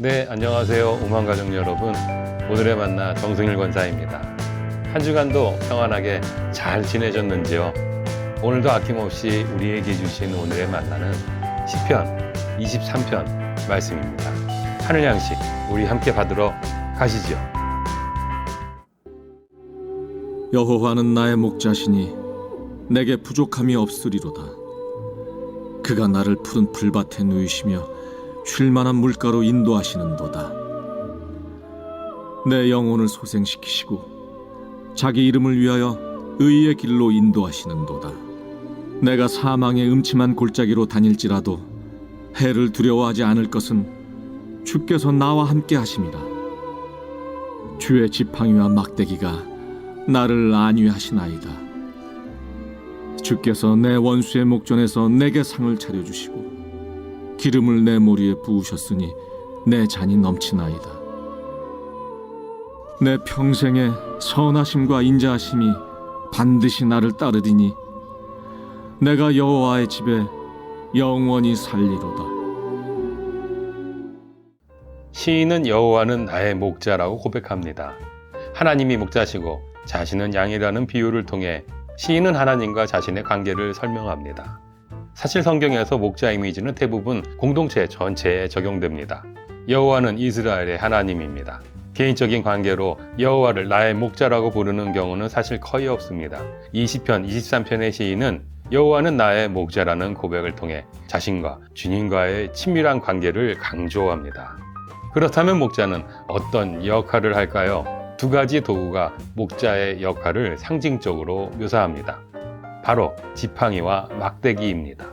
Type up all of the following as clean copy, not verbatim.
네, 안녕하세요. 오만가족 여러분. 오늘의 만나 정승일 권사입니다. 한 주간도 평안하게 잘 지내셨는지요? 오늘도 아낌없이 우리에게 주신 오늘의 만나는 시편 23편 말씀입니다. 하늘 양식 우리 함께 받으러 가시지요. 여호와는 나의 목자시니 내게 부족함이 없으리로다. 그가 나를 푸른 풀밭에 누이시며 쉴만한 물가로 인도하시는도다. 내 영혼을 소생시키시고 자기 이름을 위하여 의의 길로 인도하시는도다. 내가 사망의 음침한 골짜기로 다닐지라도 해를 두려워하지 않을 것은 주께서 나와 함께 하심이라. 주의 지팡이와 막대기가 나를 안위하시나이다. 주께서 내 원수의 목전에서 내게 상을 차려주시고 기름을 내 머리에 부으셨으니 내 잔이 넘치나이다. 내 평생에 선하심과 인자하심이 반드시 나를 따르리니 내가 여호와의 집에 영원히 살리로다. 시인은 여호와는 나의 목자라고 고백합니다. 하나님이 목자시고 자신은 양이라는 비유를 통해 시인은 하나님과 자신의 관계를 설명합니다. 사실 성경에서 목자 이미지는 대부분 공동체 전체에 적용됩니다. 여호와는 이스라엘의 하나님입니다. 개인적인 관계로 여호와를 나의 목자라고 부르는 경우는 사실 거의 없습니다. 이 시편 23편의 시인은 여호와는 나의 목자라는 고백을 통해 자신과 주님과의 친밀한 관계를 강조합니다. 그렇다면 목자는 어떤 역할을 할까요? 두 가지 도구가 목자의 역할을 상징적으로 묘사합니다. 바로 지팡이와 막대기입니다.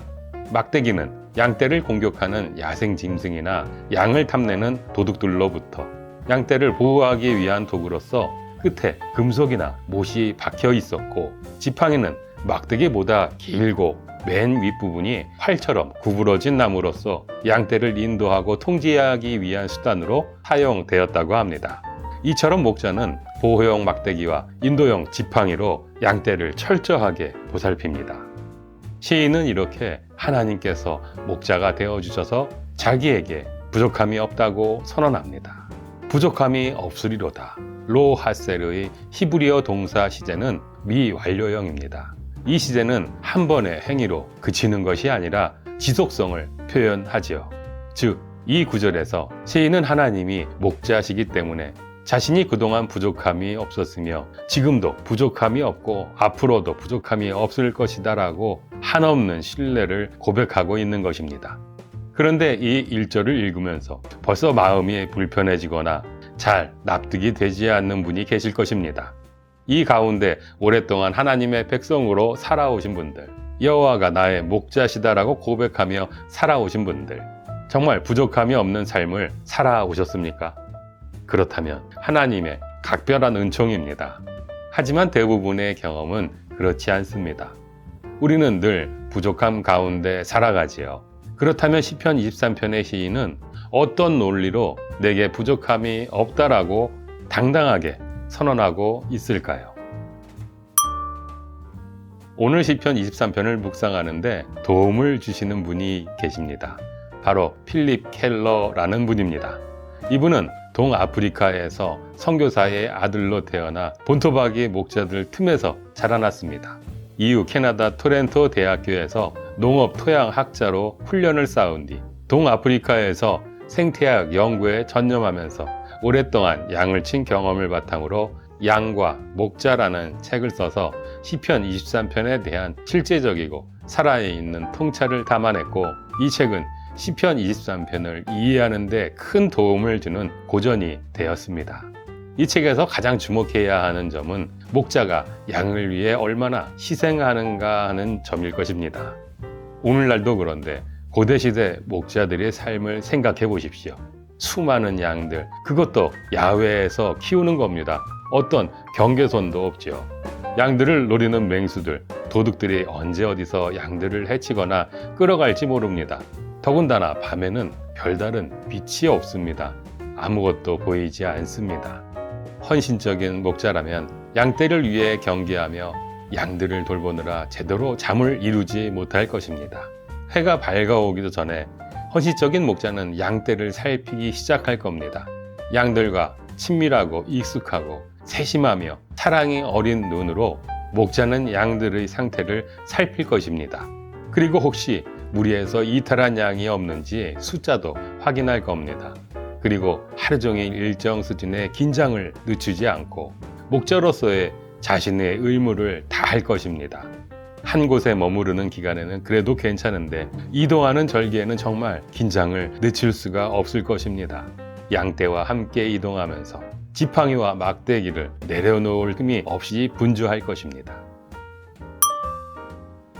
막대기는 양떼를 공격하는 야생 짐승이나 양을 탐내는 도둑들로부터 양떼를 보호하기 위한 도구로서 끝에 금속이나 못이 박혀 있었고, 지팡이는 막대기보다 길고 맨 윗부분이 활처럼 구부러진 나무로서 양떼를 인도하고 통제하기 위한 수단으로 사용되었다고 합니다. 이처럼 목자는 보호용 막대기와 인도용 지팡이로 양떼를 철저하게 보살핍니다. 시인은 이렇게 하나님께서 목자가 되어주셔서 자기에게 부족함이 없다고 선언합니다. 부족함이 없으리로다. 로 하셀의 히브리어 동사 시제는 미완료형입니다. 이 시제는 한 번의 행위로 그치는 것이 아니라 지속성을 표현하지요. 즉, 이 구절에서 시인은 하나님이 목자시기 때문에 자신이 그동안 부족함이 없었으며 지금도 부족함이 없고 앞으로도 부족함이 없을 것이다 라고 한없는 신뢰를 고백하고 있는 것입니다. 그런데 이 1절을 읽으면서 벌써 마음이 불편해지거나 잘 납득이 되지 않는 분이 계실 것입니다. 이 가운데 오랫동안 하나님의 백성으로 살아오신 분들, 여호와가 나의 목자시다라고 고백하며 살아오신 분들, 정말 부족함이 없는 삶을 살아오셨습니까? 그렇다면 하나님의 각별한 은총입니다. 하지만 대부분의 경험은 그렇지 않습니다. 우리는 늘 부족함 가운데 살아가지요. 그렇다면 시편 23편의 시인은 어떤 논리로 내게 부족함이 없다라고 당당하게 선언하고 있을까요? 오늘 시편 23편을 묵상하는데 도움을 주시는 분이 계십니다. 바로 필립 켈러라는 분입니다. 이분은 동아프리카에서 선교사의 아들로 태어나 본토박이 목자들 틈에서 자라났습니다. 이후 캐나다 토렌토 대학교에서 농업 토양학자로 훈련을 쌓은 뒤 동아프리카에서 생태학 연구에 전념하면서 오랫동안 양을 친 경험을 바탕으로 양과 목자라는 책을 써서 시편 23편에 대한 실제적이고 살아있는 통찰을 담아냈고, 이 책은 시편 23편을 이해하는 데 큰 도움을 주는 고전이 되었습니다. 이 책에서 가장 주목해야 하는 점은 목자가 양을 위해 얼마나 희생하는가 하는 점일 것입니다. 오늘날도 그런데 고대시대 목자들의 삶을 생각해 보십시오. 수많은 양들, 그것도 야외에서 키우는 겁니다. 어떤 경계선도 없죠. 양들을 노리는 맹수들, 도둑들이 언제 어디서 양들을 해치거나 끌어갈지 모릅니다. 더군다나 밤에는 별다른 빛이 없습니다. 아무것도 보이지 않습니다. 헌신적인 목자라면 양떼를 위해 경계하며 양들을 돌보느라 제대로 잠을 이루지 못할 것입니다. 해가 밝아오기도 전에 헌신적인 목자는 양떼를 살피기 시작할 겁니다. 양들과 친밀하고 익숙하고 세심하며 사랑이 어린 눈으로 목자는 양들의 상태를 살필 것입니다. 그리고 혹시 무리에서 이탈한 양이 없는지 숫자도 확인할 겁니다. 그리고 하루 종일 일정 수준의 긴장을 늦추지 않고 목자로서의 자신의 의무를 다할 것입니다. 한 곳에 머무르는 기간에는 그래도 괜찮은데 이동하는 절기에는 정말 긴장을 늦출 수가 없을 것입니다. 양떼와 함께 이동하면서 지팡이와 막대기를 내려놓을 틈이 없이 분주할 것입니다.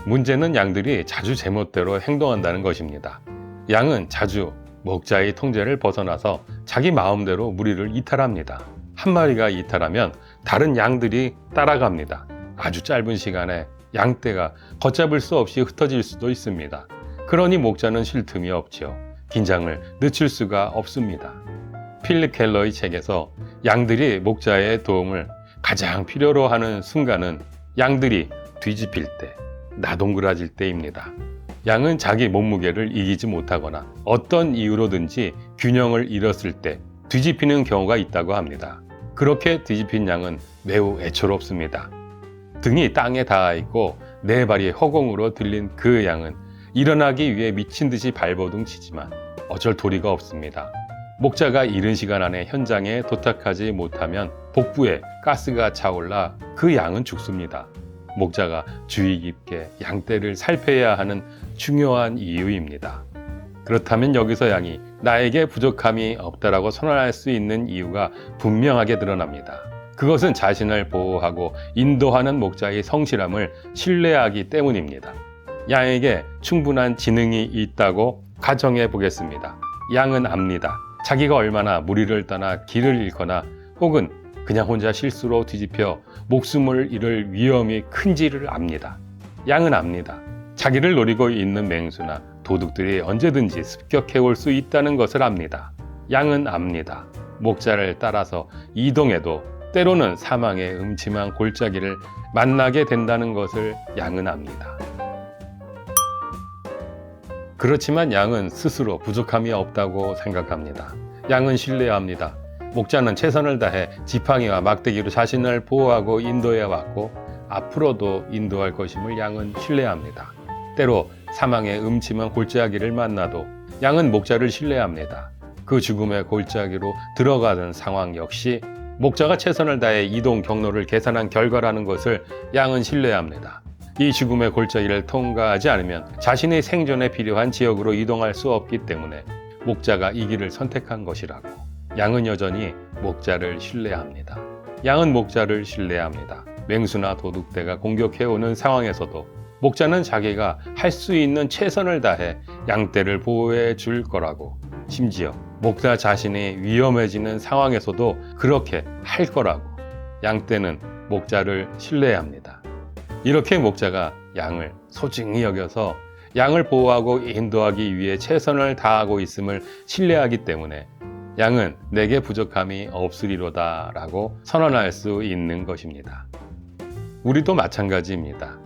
문제는 양들이 자주 제멋대로 행동한다는 것입니다. 양은 자주 목자의 통제를 벗어나서 자기 마음대로 무리를 이탈합니다. 한 마리가 이탈하면 다른 양들이 따라갑니다. 아주 짧은 시간에 양떼가 걷잡을 수 없이 흩어질 수도 있습니다. 그러니 목자는 쉴 틈이 없지요. 긴장을 늦출 수가 없습니다. 필립 켈러의 책에서 양들이 목자의 도움을 가장 필요로 하는 순간은 양들이 뒤집힐 때, 나동그라질 때입니다. 양은 자기 몸무게를 이기지 못하거나 어떤 이유로든지 균형을 잃었을 때 뒤집히는 경우가 있다고 합니다. 그렇게 뒤집힌 양은 매우 애처롭습니다. 등이 땅에 닿아 있고 네 발이 허공으로 들린 그 양은 일어나기 위해 미친 듯이 발버둥 치지만 어쩔 도리가 없습니다. 목자가 이른 시간 안에 현장에 도착하지 못하면 복부에 가스가 차올라 그 양은 죽습니다. 목자가 주의 깊게 양떼를 살펴야 하는 중요한 이유입니다. 그렇다면 여기서 양이 나에게 부족함이 없다라고 선언할 수 있는 이유가 분명하게 드러납니다. 그것은 자신을 보호하고 인도하는 목자의 성실함을 신뢰하기 때문입니다. 양에게 충분한 지능이 있다고 가정해 보겠습니다. 양은 압니다. 자기가 얼마나 무리를 떠나 길을 잃거나 혹은 그냥 혼자 실수로 뒤집혀 목숨을 잃을 위험이 큰지를 압니다. 양은 압니다. 자기를 노리고 있는 맹수나 도둑들이 언제든지 습격해 올 수 있다는 것을 압니다. 양은 압니다. 목자를 따라서 이동해도 때로는 사망의 음침한 골짜기를 만나게 된다는 것을 양은 압니다. 그렇지만 양은 스스로 부족함이 없다고 생각합니다. 양은 신뢰합니다. 목자는 최선을 다해 지팡이와 막대기로 자신을 보호하고 인도해 왔고 앞으로도 인도할 것임을 양은 신뢰합니다. 때로 사망의 음침한 골짜기를 만나도 양은 목자를 신뢰합니다. 그 죽음의 골짜기로 들어가는 상황 역시 목자가 최선을 다해 이동 경로를 계산한 결과라는 것을 양은 신뢰합니다. 이 죽음의 골짜기를 통과하지 않으면 자신의 생존에 필요한 지역으로 이동할 수 없기 때문에 목자가 이 길을 선택한 것이라고 양은 여전히 목자를 신뢰합니다. 양은 목자를 신뢰합니다. 맹수나 도둑대가 공격해오는 상황에서도 목자는 자기가 할 수 있는 최선을 다해 양떼를 보호해 줄 거라고, 심지어 목자 자신이 위험해지는 상황에서도 그렇게 할 거라고 양떼는 목자를 신뢰합니다. 이렇게 목자가 양을 소중히 여겨서 양을 보호하고 인도하기 위해 최선을 다하고 있음을 신뢰하기 때문에 양은 내게 부족함이 없으리로다 라고 선언할 수 있는 것입니다. 우리도 마찬가지입니다.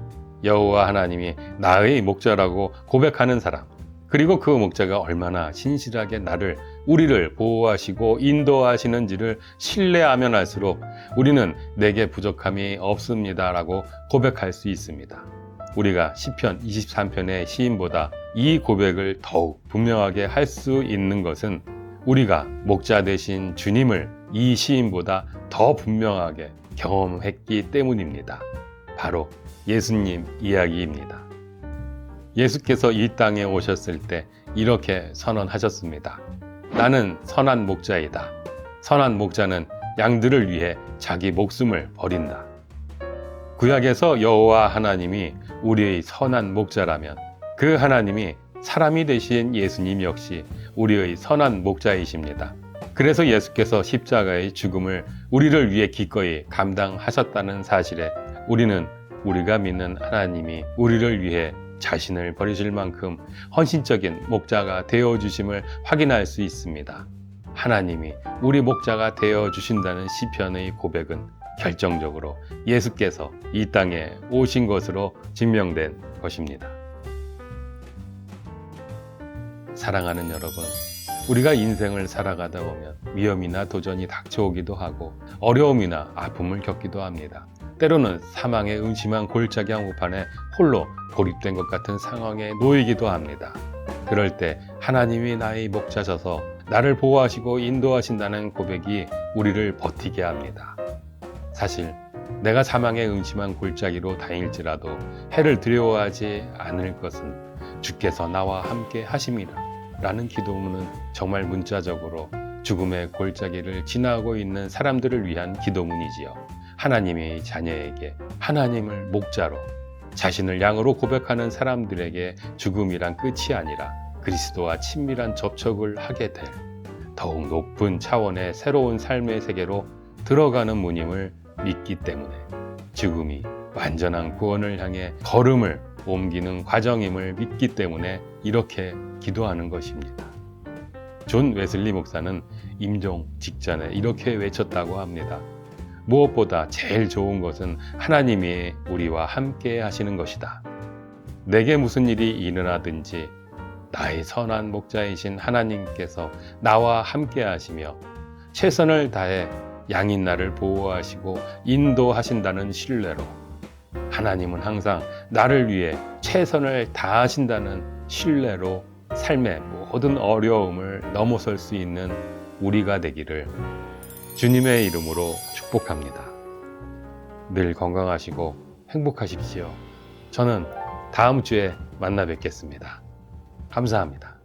여호와 하나님이 나의 목자라고 고백하는 사람, 그리고 그 목자가 얼마나 신실하게 우리를 보호하시고 인도하시는지를 신뢰하면 할수록 우리는 내게 부족함이 없습니다 라고 고백할 수 있습니다. 우리가 시편 23편의 시인보다 이 고백을 더욱 분명하게 할 수 있는 것은 우리가 목자 되신 주님을 이 시인보다 더 분명하게 경험했기 때문입니다. 바로 예수님 이야기입니다. 예수께서 이 땅에 오셨을 때 이렇게 선언하셨습니다. 나는 선한 목자이다. 선한 목자는 양들을 위해 자기 목숨을 버린다. 구약에서 여호와 하나님이 우리의 선한 목자라면 그 하나님이 사람이 되신 예수님 역시 우리의 선한 목자이십니다. 그래서 예수께서 십자가의 죽음을 우리를 위해 기꺼이 감당하셨다는 사실에 우리는 우리가 믿는 하나님이 우리를 위해 자신을 버리실 만큼 헌신적인 목자가 되어주심을 확인할 수 있습니다. 하나님이 우리 목자가 되어주신다는 시편의 고백은 결정적으로 예수께서 이 땅에 오신 것으로 증명된 것입니다. 사랑하는 여러분, 우리가 인생을 살아가다 보면 위험이나 도전이 닥쳐오기도 하고 어려움이나 아픔을 겪기도 합니다. 때로는 사망의 음침한 골짜기 한복판에 홀로 고립된 것 같은 상황에 놓이기도 합니다. 그럴 때 하나님이 나의 목자셔서 나를 보호하시고 인도하신다는 고백이 우리를 버티게 합니다. 사실 내가 사망의 음침한 골짜기로 다닐지라도 해를 두려워하지 않을 것은 주께서 나와 함께 하심이라 라는 기도문은 정말 문자적으로 죽음의 골짜기를 지나고 있는 사람들을 위한 기도문이지요. 하나님의 자녀에게 하나님을 목자로 자신을 양으로 고백하는 사람들에게 죽음이란 끝이 아니라 그리스도와 친밀한 접촉을 하게 될 더욱 높은 차원의 새로운 삶의 세계로 들어가는 문임을 믿기 때문에 죽음이 완전한 구원을 향해 걸음을 옮기는 과정임을 믿기 때문에 이렇게 기도하는 것입니다. 존 웨슬리 목사는 임종 직전에 이렇게 외쳤다고 합니다. 무엇보다 제일 좋은 것은 하나님이 우리와 함께 하시는 것이다. 내게 무슨 일이 일어나든지 나의 선한 목자이신 하나님께서 나와 함께 하시며 최선을 다해 양인 나를 보호하시고 인도하신다는 신뢰로, 하나님은 항상 나를 위해 최선을 다하신다는 신뢰로 삶의 모든 어려움을 넘어설 수 있는 우리가 되기를 주님의 이름으로 축복합니다. 늘 건강하시고 행복하십시오. 저는 다음 주에 만나 뵙겠습니다. 감사합니다.